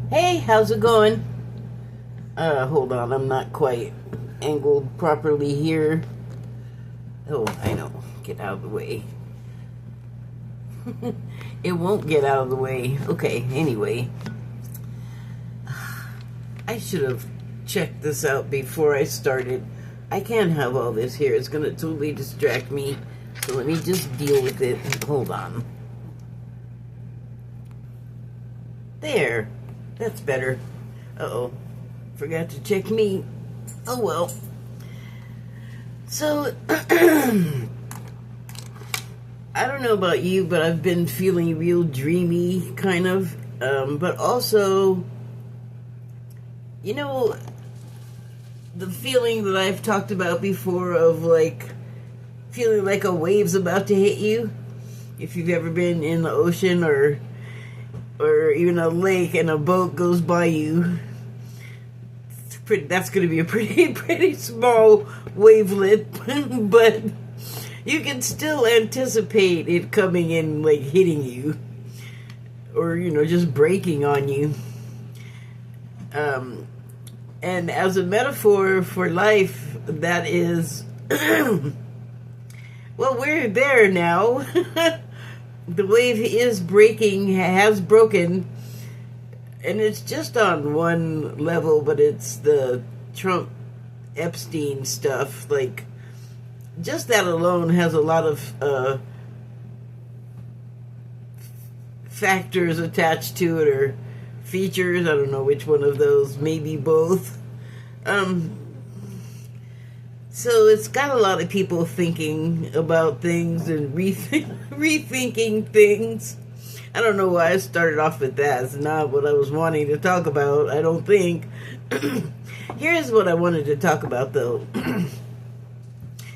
Hey, how's it going? Hold on, I'm not quite angled properly here. Oh, I know. Get out of the way. It won't get out of the way. Okay, anyway. I should have checked this out before I started. I can't have all this here. It's gonna totally distract me. So let me just deal with it. Hold on. There. That's better. Uh-oh. Forgot to check me. Oh well. So, I don't know about you, but I've been feeling real dreamy, kind of. But also, you know, the feeling that I've talked about before of like feeling like a wave's about to hit you. If you've ever been in the ocean or even a lake and a boat goes by you, that's going to be a pretty small wavelet, but you can still anticipate it coming in, like hitting you, or just breaking on you. And as a metaphor for life, that is, well, we're there now. The wave is breaking, has broken. And it's just on one level, but it's the Trump Epstein stuff. Like, just that alone has a lot of factors attached to it, or features. I don't know which one of those. Maybe both. So it's got a lot of people thinking about things and rethinking things. I don't know why I started off with that. It's not what I was wanting to talk about, I don't think. Here's what I wanted to talk about, though.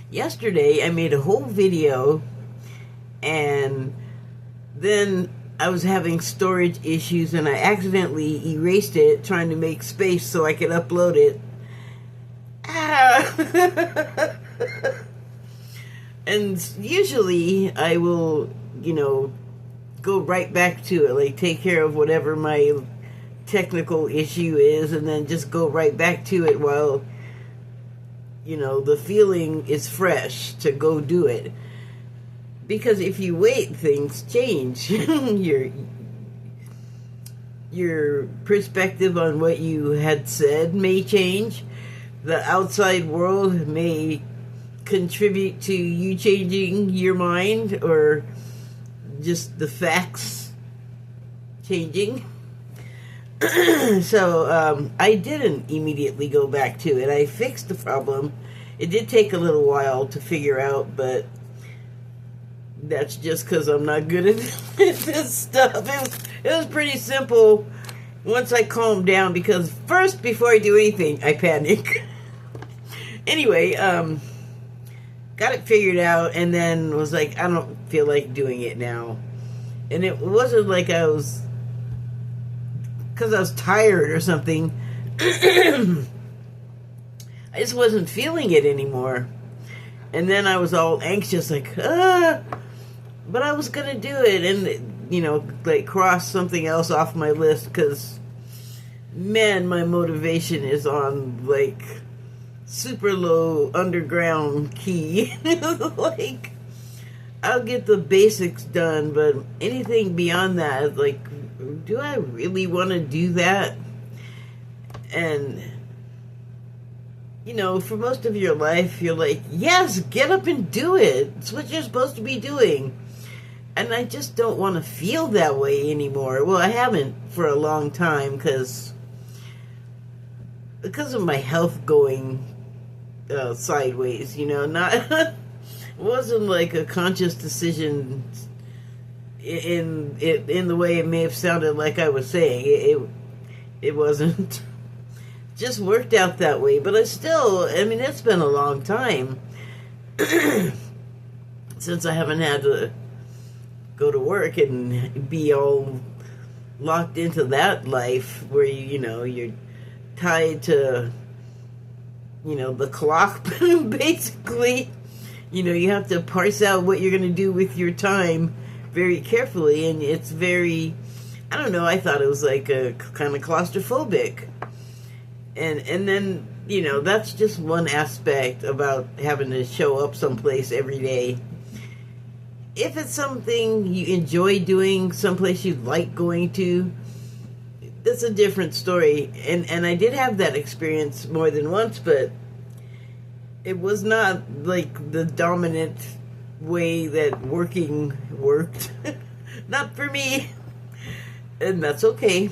Yesterday, I made a whole video, and then I was having storage issues, and I accidentally erased it, trying to make space so I could upload it. And usually, I will, go right back to it, like take care of whatever my technical issue is, and then just go right back to it while the feeling is fresh to go do it. Because if you wait, things change. Your perspective on what you had said may change. The outside world may contribute to you changing your mind, or just the facts changing. So I didn't immediately go back to it. I fixed the problem. It did take a little while to figure out, but that's just because I'm not good at this stuff. It was pretty simple once I calmed down, because first, before I do anything, I panic. Anyway, got it figured out, and then was like, I don't feel like doing it now. And it wasn't like because I was tired or something. I just wasn't feeling it anymore. And then I was all anxious, like, but I was gonna do it, and like cross something else off my list, because man, my motivation is on like super low underground key. Like, I'll get the basics done, but anything beyond that, like, do I really want to do that? And for most of your life, you're like, yes, get up and do it. It's what you're supposed to be doing. And I just don't want to feel that way anymore. Well, I haven't for a long time, because of my health going sideways, not it wasn't like a conscious decision in the way it may have sounded like I was saying. It wasn't. Just worked out that way. But it's been a long time since I haven't had to go to work and be all locked into that life where you're tied to the clock. Basically, you have to parse out what you're going to do with your time very carefully, and it's very I don't know, I thought it was like a kind of claustrophobic. And then, you know, that's just one aspect about having to show up someplace every day. If it's something you enjoy doing, someplace you like going to, that's a different story. And I did have that experience more than once, but it was not like the dominant way that working worked. Not for me. And that's okay.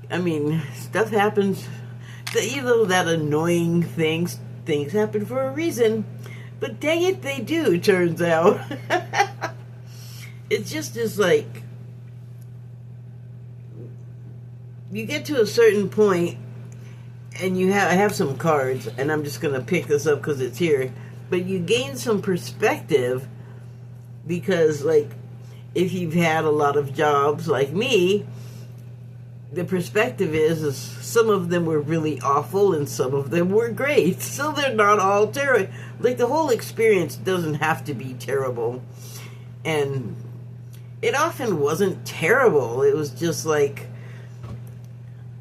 I mean, stuff happens. You know, that annoying things happen for a reason. But dang it, they do, turns out. It's just like, you get to a certain point, and I have some cards, and I'm just going to pick this up because it's here. But you gain some perspective because, like, if you've had a lot of jobs like me, the perspective is some of them were really awful and some of them were great. So they're not all terrible. Like, the whole experience doesn't have to be terrible. And it often wasn't terrible. It was just like,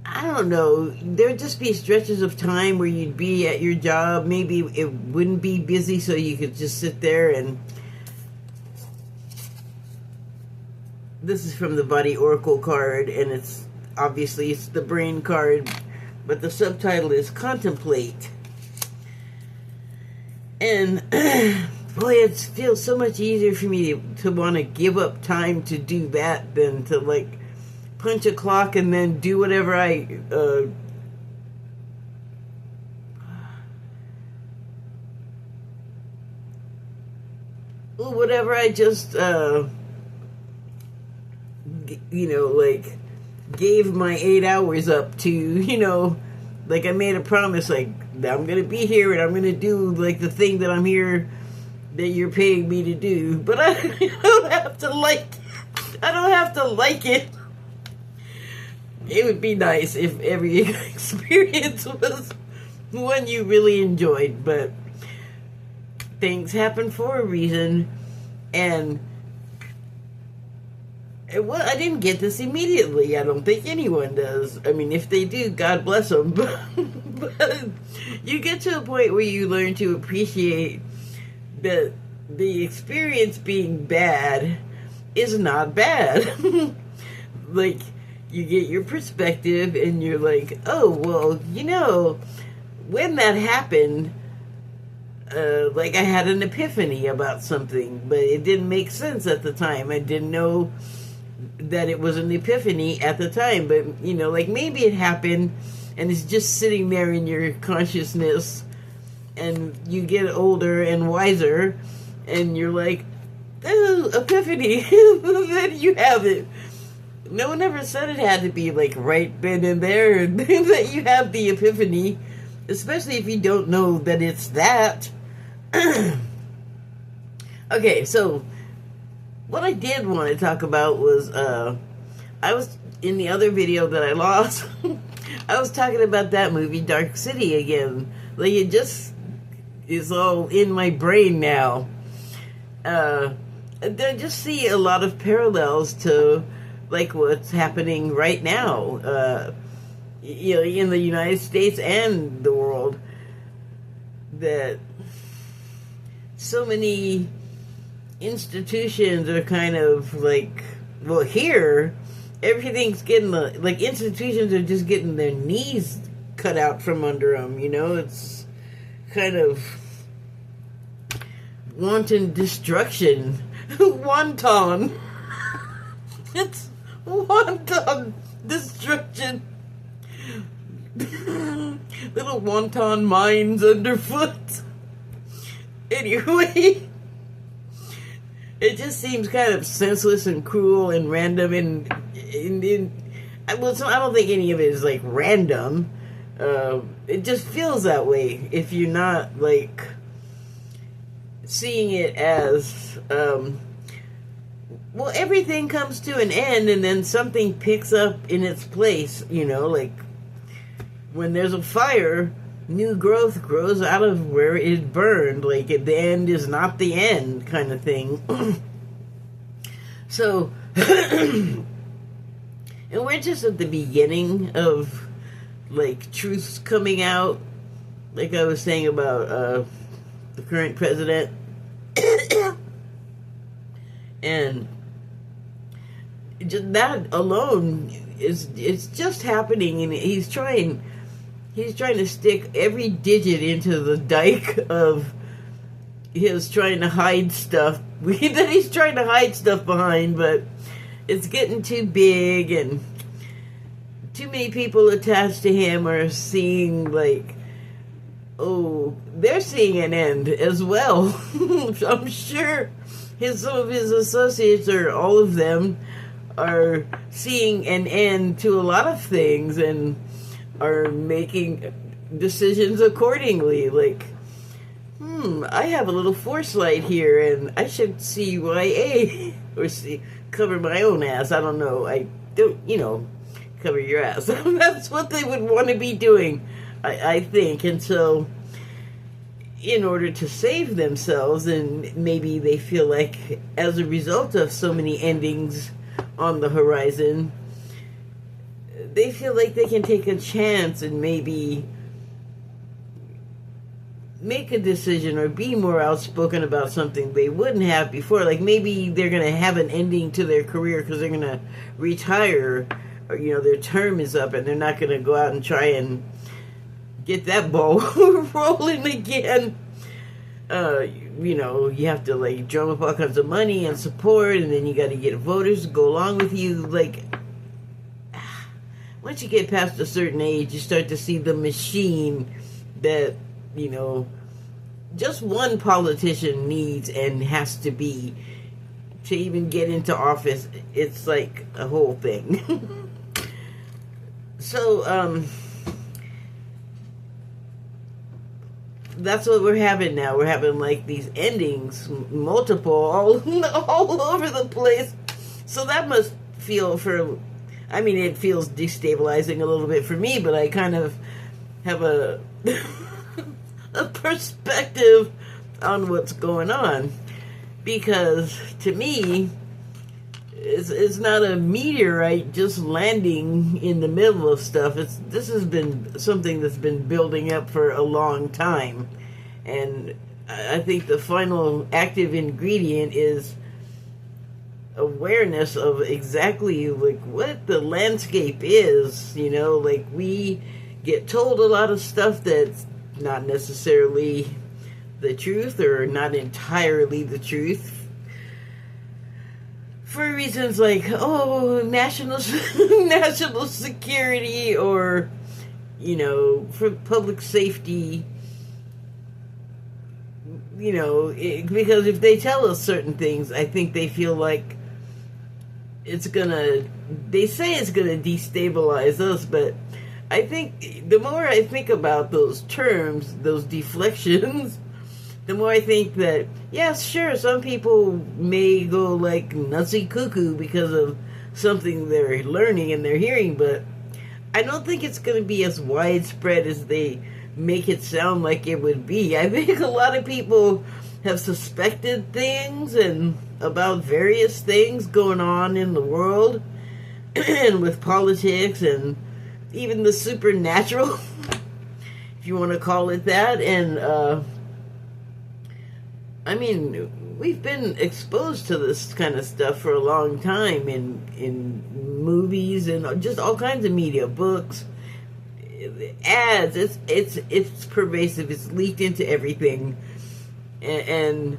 I don't know, there'd just be stretches of time where you'd be at your job. Maybe it wouldn't be busy, so you could just sit there and... This is from the Body Oracle card, and it's the brain card, but the subtitle is Contemplate. And boy, it feels so much easier for me to want to give up time to do that than to, like, punch a clock and then do whatever I just you know, like, gave my 8 hours up to, you know, like, I made a promise, like, I'm gonna be here and I'm gonna do, like, the thing that I'm here, that you're paying me to do. But I don't have to like it. It would be nice if every experience was one you really enjoyed, but things happen for a reason, and well, I didn't get this immediately. I don't think anyone does. I mean, if they do, God bless them. But you get to a point where you learn to appreciate that the experience being bad is not bad. Like, you get your perspective and you're like, oh, well, you know, when that happened, like, I had an epiphany about something, but it didn't make sense at the time. I didn't know that it was an epiphany at the time, but, you know, like, maybe it happened and it's just sitting there in your consciousness, and you get older and wiser and you're like, oh, epiphany. Then you have it. No one ever said it had to be, like, right then and there that you have the epiphany, especially if you don't know that it's that. Okay, so what I did want to talk about was, I was, in the other video that I lost, I was talking about that movie, Dark City, again. Like, it just is all in my brain now. I just see a lot of parallels to, like, what's happening right now, you know, in the United States and the world. That so many institutions are kind of like, well, here, everything's getting, like, institutions are just getting their knees cut out from under them, you know? It's kind of wanton destruction. Wanton. It's wanton destruction. Little wonton mines underfoot. Anyway, it just seems kind of senseless and cruel and random, and well, so I don't think any of it is, like, random. It just feels that way if you're not, like, seeing it as, well, everything comes to an end and then something picks up in its place, you know, like, when there's a fire, new growth grows out of where it burned. Like, the end is not the end, kind of thing. So, And we're just at the beginning of, like, truths coming out. Like I was saying about the current president. And just that alone it's just happening, and he's trying to stick every digit into the dike of his trying to hide stuff that he's trying to hide stuff behind, but it's getting too big, and too many people attached to him are seeing, like, oh, they're seeing an end as well. I'm sure some of his associates, or all of them, are seeing an end to a lot of things and are making decisions accordingly. Like, I have a little foresight here, and I should CYA or cover my own ass. I don't know. I don't, cover your ass. That's what they would want to be doing, I think. And so, in order to save themselves, and maybe they feel like as a result of so many endings on the horizon, they feel like they can take a chance and maybe make a decision or be more outspoken about something they wouldn't have before. Like, maybe they're going to have an ending to their career because they're going to retire, or, their term is up, and they're not going to go out and try and get that ball rolling again. You have to, like, drum up all kinds of money and support, and then you got to get voters to go along with you. Like, once you get past a certain age, you start to see the machine that, just one politician needs and has to be to even get into office. It's like a whole thing. So, that's what we're having now. We're having, like, these endings, multiple, all over the place. So that must feel it feels destabilizing a little bit for me, but I kind of have a perspective on what's going on. Because, to me, it's not a meteorite just landing in the middle of stuff. This has been something that's been building up for a long time. And I think the final active ingredient is awareness of exactly, like, what the landscape is. Like, we get told a lot of stuff that's not necessarily the truth, or not entirely the truth, for reasons like, national security, or, for public safety, because if they tell us certain things, I think they feel like they say it's gonna destabilize us, but I think the more I think about those terms, those deflections, the more I think that, yes, sure, some people may go, like, nutsy cuckoo because of something they're learning and they're hearing, but I don't think it's going to be as widespread as they make it sound like it would be. I think a lot of people have suspected things and about various things going on in the world and with politics and even the supernatural, if you want to call it that. And we've been exposed to this kind of stuff for a long time in movies and just all kinds of media, books, ads. It's pervasive. It's leaked into everything, and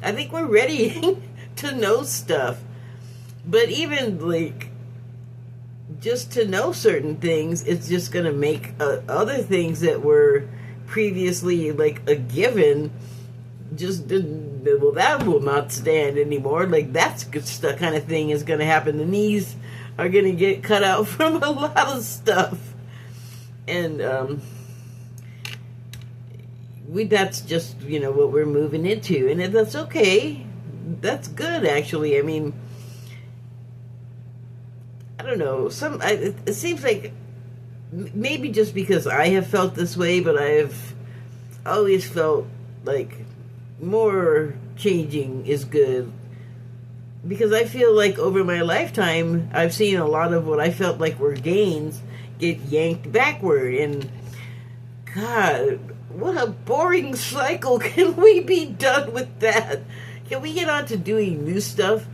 I think we're ready to know stuff. But even, like, just to know certain things, it's just going to make other things that were previously, like, a given, that will not stand anymore. Like, that's the kind of thing is going to happen. The knees are going to get cut out from a lot of stuff. And that's just, what we're moving into. And that's okay. That's good, actually. I mean, I don't know. It seems like, maybe just because I have felt this way, but I've always felt like more changing is good. because I feel like over my lifetime, I've seen a lot of what I felt like were gains get yanked backward. And God, what a boring cycle. Can we be done with that? Can we get on to doing new stuff?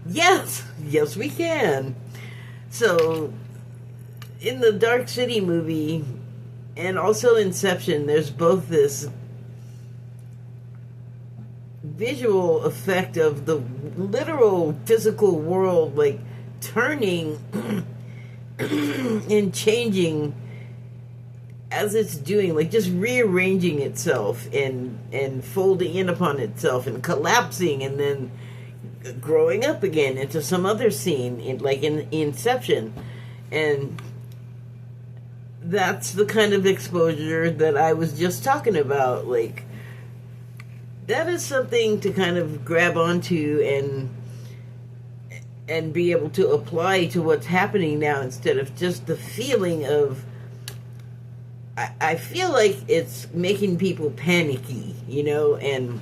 Yes, yes, we can. So, in the Dark City movie, and also Inception, there's both this visual effect of the literal physical world, like, turning and changing as it's doing, like just rearranging itself and folding in upon itself and collapsing and then growing up again into some other scene, like in Inception. And that's the kind of exposure that I was just talking about. Like, that is something to kind of grab onto and be able to apply to what's happening now, instead of just the feeling of, I feel like it's making people panicky, you know, and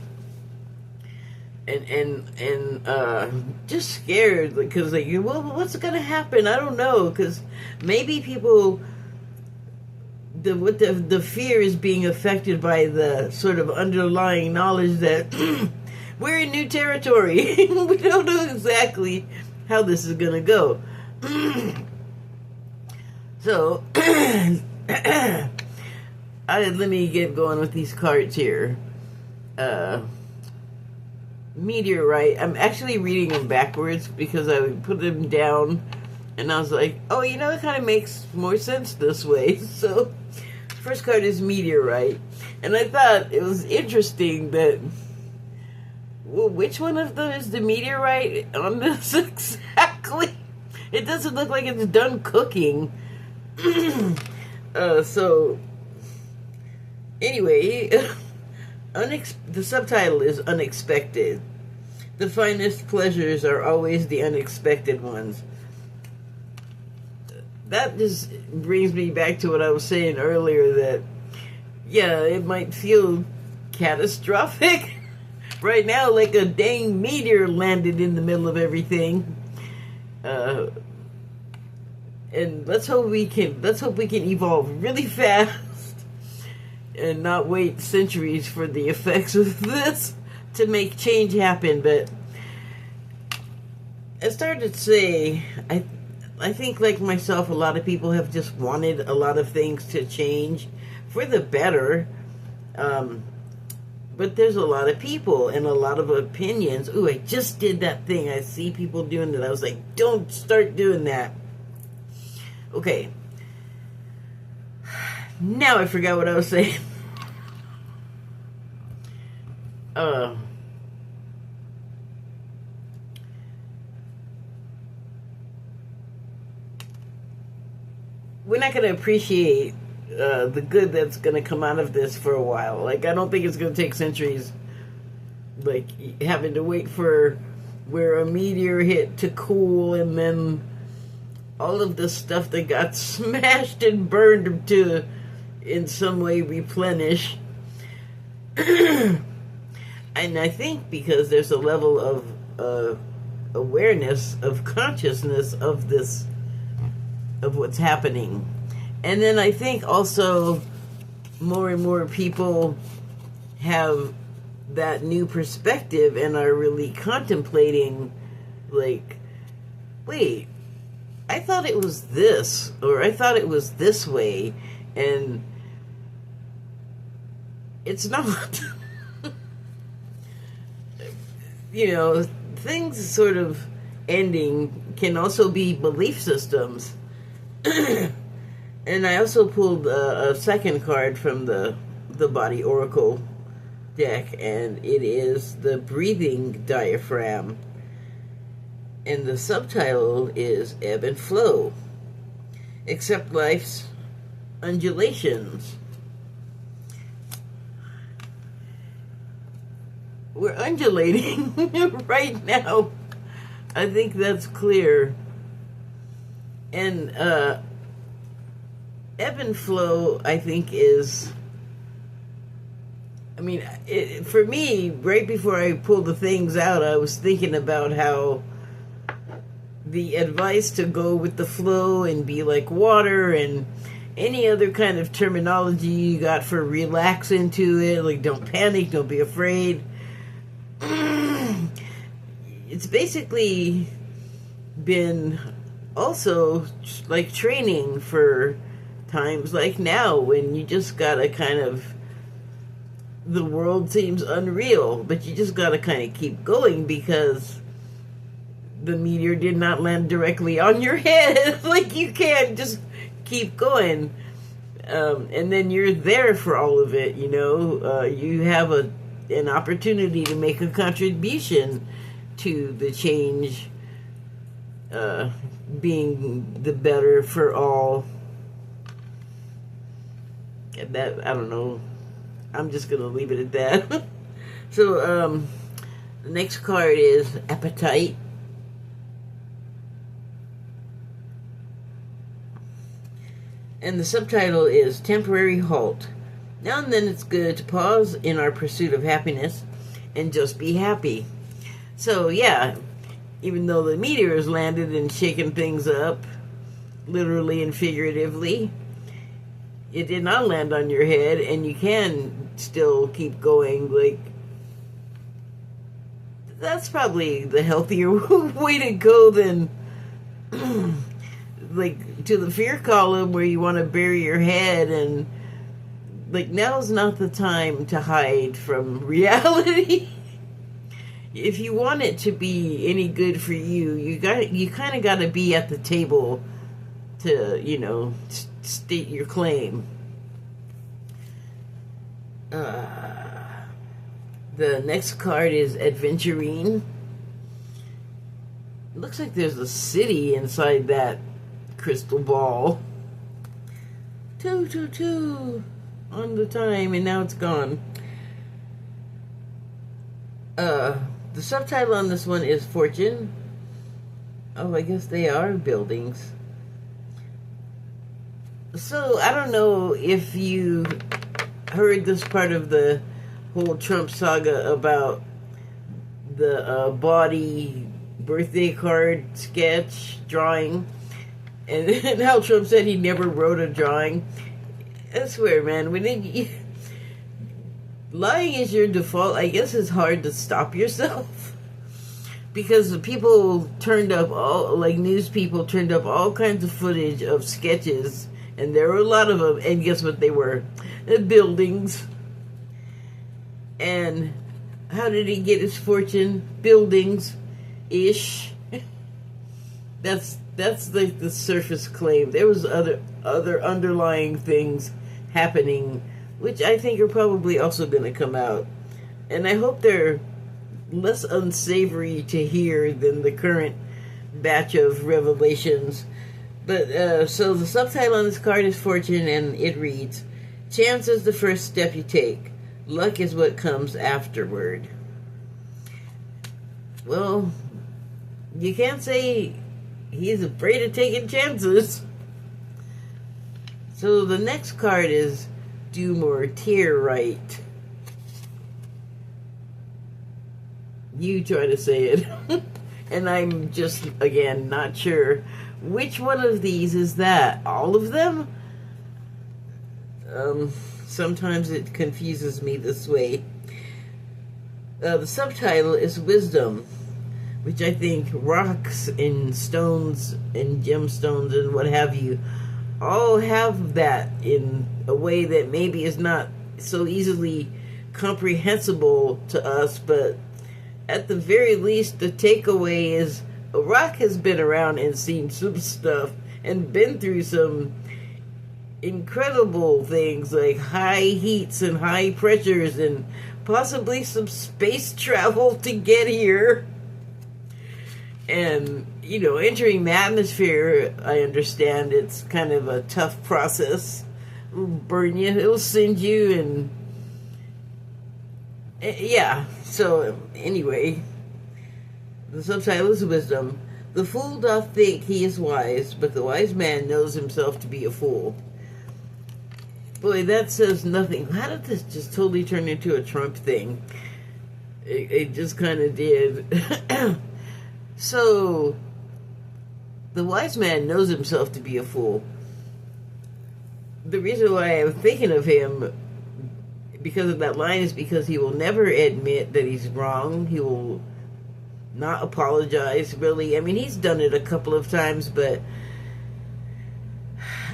just scared, because like, well, what's gonna happen? I don't know, because maybe people, the fear is being affected by the sort of underlying knowledge that we're in new territory. We don't know exactly how this is gonna go. So let me get going with these cards here. Meteorite. I'm actually reading them backwards because I put them down and I was like, oh, you know, it kind of makes more sense this way. So, first card is Meteorite. And I thought it was interesting that, well, which one of them is the meteorite on this exactly? It doesn't look like it's done cooking. So, anyway, the subtitle is Unexpected. The finest pleasures are always the unexpected ones. That just brings me back to what I was saying earlier, that, yeah, it might feel catastrophic right now, like a dang meteor landed in the middle of everything. And let's hope we can evolve really fast and not wait centuries for the effects of this to make change happen. But I started to say, I think, like myself, a lot of people have just wanted a lot of things to change for the better. But there's a lot of people and a lot of opinions. Ooh, I just did that thing. I see people doing that. I was like, don't start doing that. Okay. Now I forgot what I was saying. We're not going to appreciate the good that's going to come out of this for a while. Like, I don't think it's going to take centuries, like, having to wait for where a meteor hit to cool, and then all of the stuff that got smashed and burned to in some way replenish. And I think because there's a level of awareness, of consciousness of this, of what's happening. And then I think also more and more people have that new perspective and are really contemplating, like, wait, I thought it was this, or I thought it was this way, and it's not. You know, things sort of ending can also be belief systems. And I also pulled a second card from the Body Oracle deck, and it is the Breathing Diaphragm. And the subtitle is Ebb and Flow. Accept life's undulations. We're undulating right now. I think that's clear. And ebb and flow, I think, is, I mean, for me, right before I pulled the things out, I was thinking about how the advice to go with the flow and be like water and any other kind of terminology you got for relax into it, like don't panic, don't be afraid. It's basically been also like training for times like now when you just gotta kind of, the world seems unreal, but you just gotta kind of keep going because the meteor did not land directly on your head. Like, you can't just keep going. And then you're there for all of it, you know. You have an opportunity to make a contribution to the change being the better for all. That, I don't know. I'm just going to leave it at that. So, the next card is Appetite. And the subtitle is Temporary Halt. Now and then it's good to pause in our pursuit of happiness and just be happy. So, yeah, even though the meteor has landed and shaken things up, literally and figuratively, it did not land on your head, and you can still keep going. Like, that's probably the healthier way to go than like to the fear column where you want to bury your head. And like, now's not the time to hide from reality. If you want it to be any good for you, you kind of got to be at the table to, you know, state your claim. The next card is Adventurine. Looks like there's a city inside that crystal ball. 222 on the time, and now it's gone. The subtitle on this one is Fortune. Oh, I guess they are buildings. So, I don't know if you heard this part of the whole Trump saga about the body birthday card sketch drawing, and how Trump said he never wrote a drawing. I swear, man, lying is your default, I guess it's hard to stop yourself. Because the people turned up, news people turned up all kinds of footage of sketches, and there were a lot of them, and guess what they were? Buildings. And how did he get his fortune? Buildings-ish. That's like the surface claim. There was other underlying things happening, which I think are probably also going to come out. And I hope they're less unsavory to hear than the current batch of revelations. But, so the subtitle on this card is Fortune, and it reads, Chance is the first step you take. Luck is what comes afterward. Well, you can't say he's afraid of taking chances. So the next card is Do More Tear Right. You try to say it. And I'm just, again, not sure which one of these is that. All of them? Sometimes it confuses me this way. The subtitle is Wisdom, which I think rocks and stones and gemstones and what have you all have that in a way that maybe is not so easily comprehensible to us, but at the very least, the takeaway is a rock has been around and seen some stuff and been through some incredible things like high heats and high pressures and possibly some space travel to get here. And, you know, entering the atmosphere, I understand it's kind of a tough process. It'll burn you, it'll send you, and yeah. So, anyway, the subtitle is Wisdom. The fool doth think he is wise, but the wise man knows himself to be a fool. Boy, that says nothing. How did this just totally turn into a Trump thing? It just kind of did. So, The wise man knows himself to be a fool. The reason why I'm thinking of him because of that line is because he will never admit that he's wrong. He will not apologize, really. I mean, he's done it a couple of times, but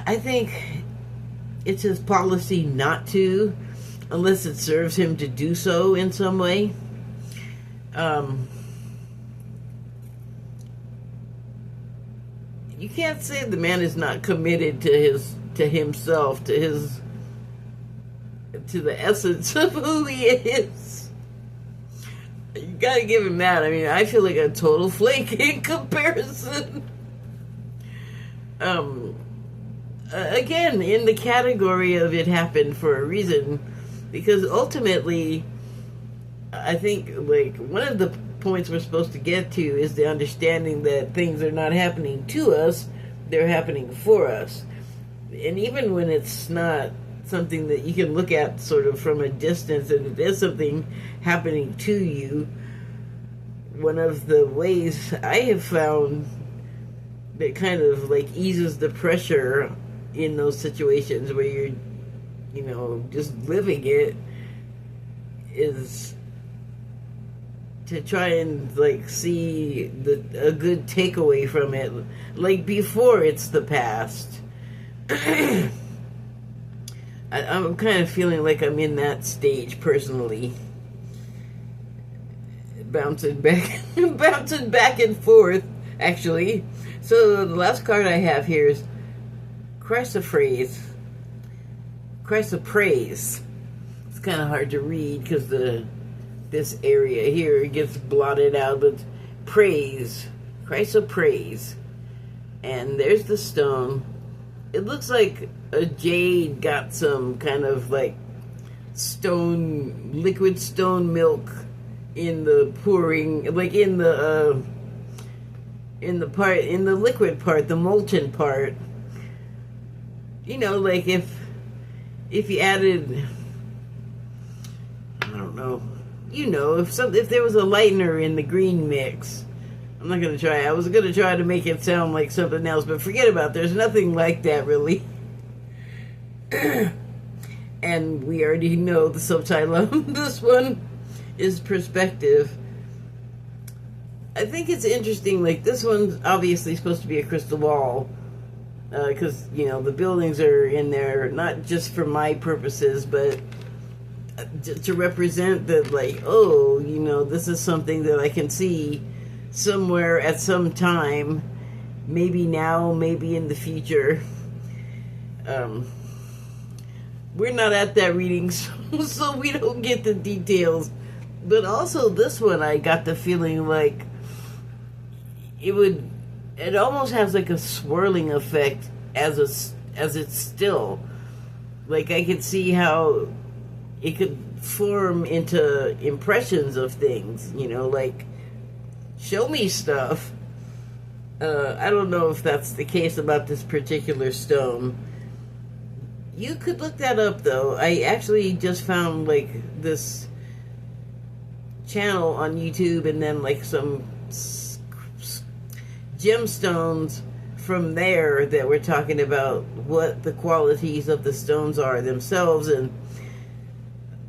I think it's his policy not to, unless it serves him to do so in some way. You can't say the man is not committed to himself, to the essence of who he is. You gotta give him that. I mean, I feel like a total flake in comparison. Again, in the category of it happened for a reason, because ultimately, I think, like, one of the points we're supposed to get to is the understanding that things are not happening to us, they're happening for us. And even when it's not something that you can look at sort of from a distance and it is something happening to you, one of the ways I have found that kind of like eases the pressure in those situations where you're, you know, just living it, is to try and like see a good takeaway from it, like before it's the past. I'm kind of feeling like I'm in that stage personally, bouncing back and forth, actually. So the last card I have here is Chrysoprase. Chrysoprase. It's kind of hard to read because this area here gets blotted out, but praise, Chrysoprase. And there's the stone. It looks like a jade got some kind of like liquid stone milk in the pouring, like in the liquid part, the molten part. You know, like if you added, I don't know, you know, if there was a lightener in the green mix. I'm not going to try. I was going to try to make it sound like something else, but forget about it. There's nothing like that, really. And we already know the subtitle of this one is Perspective. I think it's interesting, like, this one's obviously supposed to be a crystal ball, because, you know, the buildings are in there, not just for my purposes, but to represent that, like, oh, you know, this is something that I can see somewhere at some time, maybe now, maybe in the future. We're not at that reading, so we don't get the details. But also this one, I got the feeling like it almost has like a swirling effect as it's still. Like, I could see how it could form into impressions of things, you know, like, show me stuff. I don't know if that's the case about this particular stone. You could look that up, though. I actually just found, like, this channel on YouTube and then, like, some gemstones from there that were talking about what the qualities of the stones are themselves. And,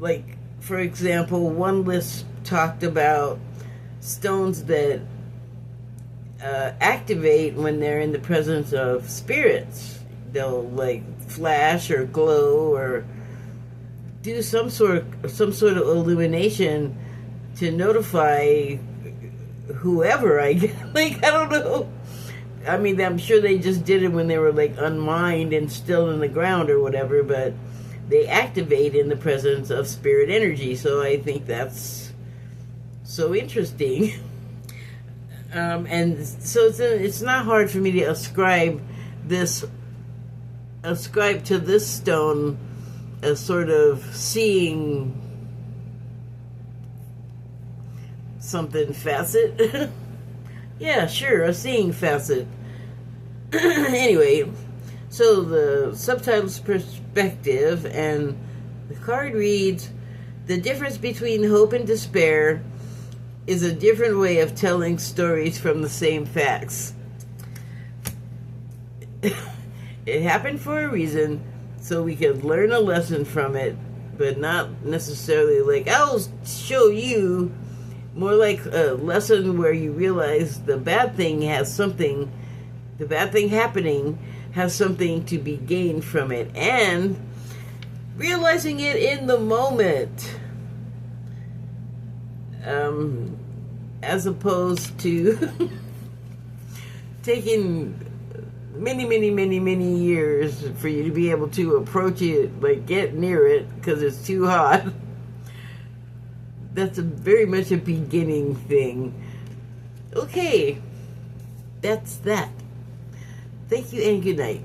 like, for example, one list talked about stones that activate when they're in the presence of spirits. They'll like flash or glow or do some sort of illumination to notify whoever, I guess. Like, I don't know. I mean, I'm sure they just did it when they were like unmined and still in the ground or whatever, but they activate in the presence of spirit energy. So I think that's so interesting. And so it's not hard for me to ascribe to this stone a sort of seeing something facet. Yeah, sure, a seeing facet. Anyway, so the subtitle's Perspective, and the card reads, the difference between hope and despair is a different way of telling stories from the same facts. it happened for a reason, so we could learn a lesson from it, but not necessarily like, I'll show you. More like a lesson where you realize the bad thing happening has something to be gained from it, and realizing it in the moment, as opposed to taking many years for you to be able to approach it, like get near it because it's too hot. That's very much a beginning thing. Okay, that's that. Thank you and good night.